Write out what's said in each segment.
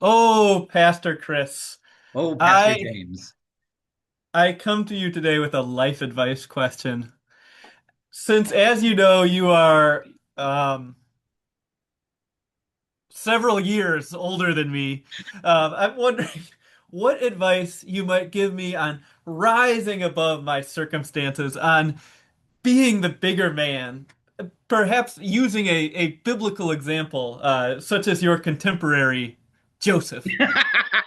Oh, Pastor Chris, Oh, Pastor I James. I come to you today with a life advice question. Since, as you know, you are um, several years older than me, I'm wondering what advice you might give me on rising above my circumstances, on being the bigger man, perhaps using a biblical example, such as your contemporary Joseph.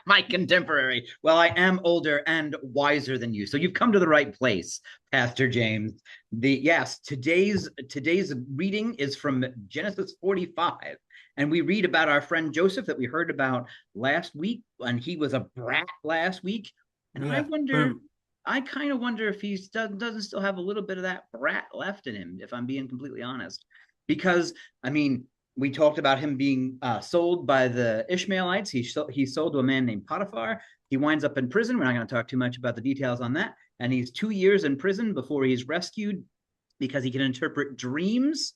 My contemporary. Well, I am older and wiser than you. So you've come to the right place, Pastor James. Today's reading is from Genesis 45. And we read about our friend Joseph that we heard about last week, and he was a brat last week. And Yeah, boo. I kind of wonder if he doesn't still have a little bit of that brat left in him, if I'm being completely honest. Because, I mean, we talked about him being sold by the Ishmaelites. He's sold to a man named Potiphar. He winds up in prison. We're not going to talk too much about the details on that. And he's 2 years in prison before he's rescued because he can interpret dreams.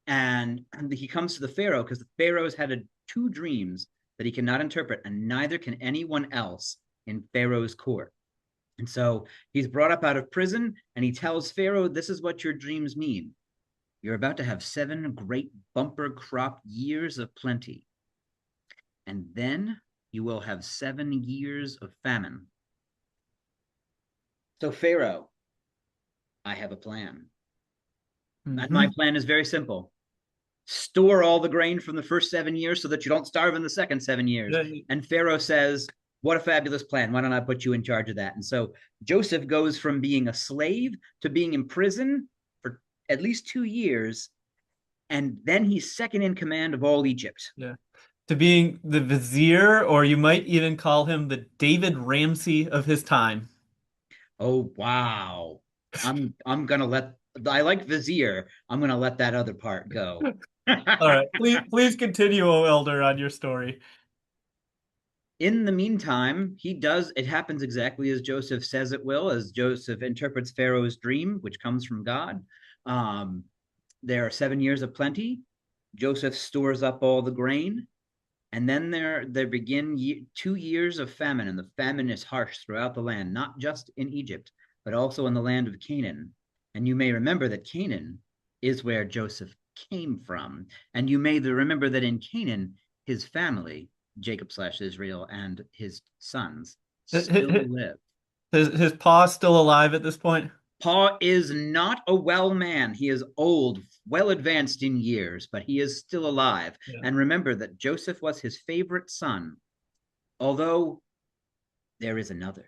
And he comes to the Pharaoh because the Pharaoh's had two dreams that he cannot interpret, and neither can anyone else in Pharaoh's court. And so he's brought up out of prison, and he tells Pharaoh, "This is what your dreams mean. You're about to have 7 great bumper crop years of plenty, and then you will have 7 years of famine. So, Pharaoh, I have a plan. And my Hmm. plan is very simple: store all the grain from the first 7 years so that you don't starve in the second 7 years." And Pharaoh says, "What a fabulous plan. Why don't I put you in charge of that?" And so Joseph goes from being a slave to being in prison for at least 2 years. And then he's second in command of all Egypt. Yeah. To being the vizier, or you might even call him the David Ramsey of his time. Oh wow. I'm gonna let I like Vizier. I'm gonna let that other part go. All right, please continue, O Elder, on your story. In the meantime, it happens exactly as Joseph says it will, as Joseph interprets Pharaoh's dream, which comes from God. Um, there are 7 years of plenty. Joseph stores up all the grain, and then there begin 2 years of famine, and the famine is harsh throughout the land, not just in Egypt, but also in the land of Canaan. And you may remember that Canaan is where Joseph came from. And you may remember that in Canaan, his family, Jacob slash Israel, and his sons still live. His pa's still alive at this point. Paul is not a well man. He is old, well advanced in years, but he is still alive. Yeah. And remember that Joseph was his favorite son, although there is another.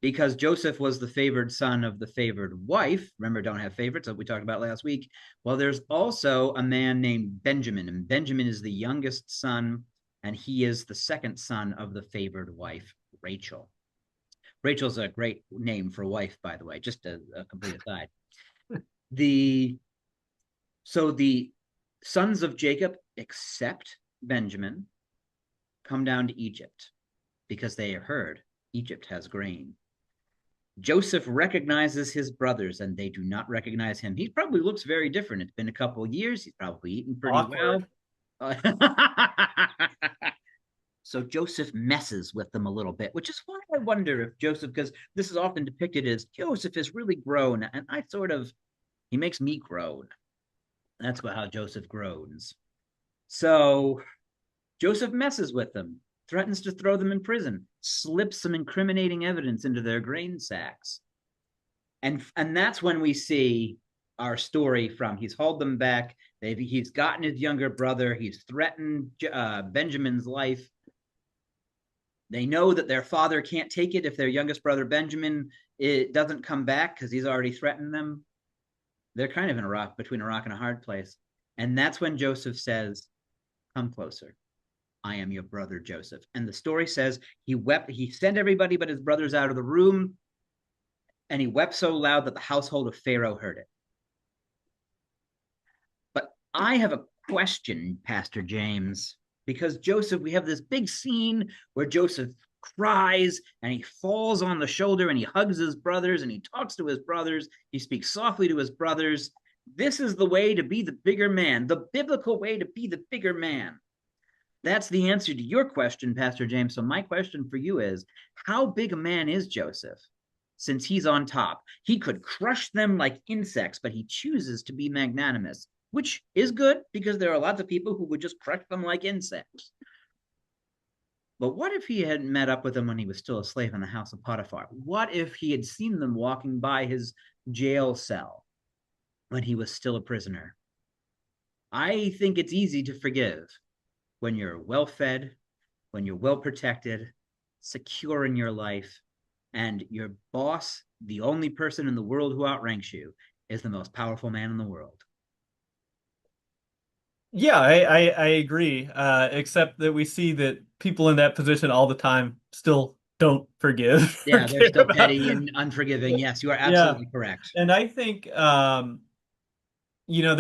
Because Joseph was the favored son of the favored wife. Remember, don't have favorites, that we talked about last week. Well, there's also a man named Benjamin, and Benjamin is the youngest son, and he is the second son of the favored wife, Rachel. Rachel's a great name for wife, by the way, just a complete aside. The So the sons of Jacob accept Benjamin, come down to Egypt because they heard Egypt has grain. Joseph recognizes his brothers and they do not recognize him. He probably looks very different. It's been a couple of years. He's probably eaten pretty Awkward. well. Uh, so Joseph messes with them a little bit, which is why I wonder if Joseph, because this is often depicted as Joseph is really grown, and he makes me groan. That's about how Joseph groans. So Joseph messes with them, threatens to throw them in prison, slips some incriminating evidence into their grain sacks. And that's when we see our story from he's hauled them back. He's gotten his younger brother. He's threatened Benjamin's life. They know that their father can't take it if their youngest brother Benjamin doesn't come back because he's already threatened them. They're kind of in between a rock and a hard place. And that's when Joseph says, "Come closer. I am your brother Joseph." And the story says he wept, he sent everybody but his brothers out of the room, and he wept so loud that the household of Pharaoh heard it. But I have a question, Pastor James, because Joseph, we have this big scene where Joseph cries and he falls on the shoulder and he hugs his brothers and he talks to his brothers. He speaks softly to his brothers. This is the way to be the bigger man, the biblical way to be the bigger man. That's the answer to your question, Pastor James. So my question for you is, how big a man is Joseph? Since he's on top, he could crush them like insects, but he chooses to be magnanimous, which is good because there are lots of people who would just crush them like insects. But what if he had met up with them when he was still a slave in the house of Potiphar? What if he had seen them walking by his jail cell when he was still a prisoner? I think it's easy to forgive when you're well fed, when you're well protected, secure in your life, and your boss, the only person in the world who outranks you, is the most powerful man in the world. Yeah, I agree. Except that we see that people in that position all the time still don't forgive or Yeah, they're care still about. petty and unforgiving. Yes, you are Yeah. absolutely correct. And I think you know,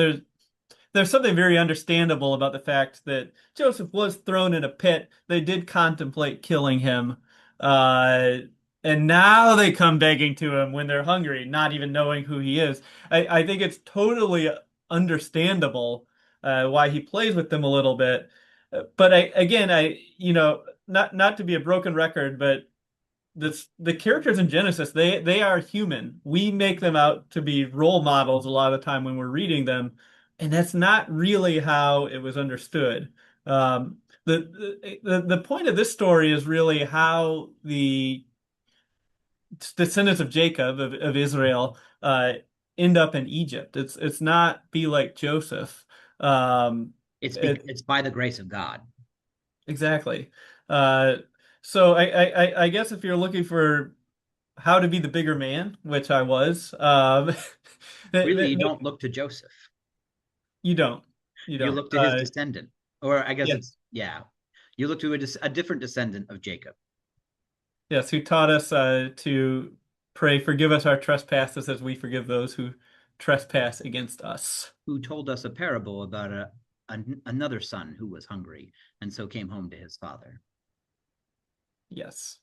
there's something very understandable about the fact that Joseph was thrown in a pit. They did contemplate killing him. Uh, and now they come begging to him when they're hungry, not even knowing who he is. I think it's totally understandable why he plays with them a little bit. But you know, not to be a broken record, but the characters in Genesis, they are human. We make them out to be role models a lot of the time when we're reading them, and that's not really how it was understood. The point of this story is really how the descendants of Jacob of Israel end up in Egypt. It's not be like Joseph. Um, it, It's by the grace of God. exactly. Uh, so I guess if you're looking for how to be the bigger man, which I was. Really, you don't look to Joseph. You don't. You You don't. look to his descendant, or I guess it's Yes. yeah. You look to a different descendant of Jacob, Yes, who taught us to pray, forgive us our trespasses as we forgive those who trespass against us. who told us a parable about another son who was hungry and so came home to his father. Yes.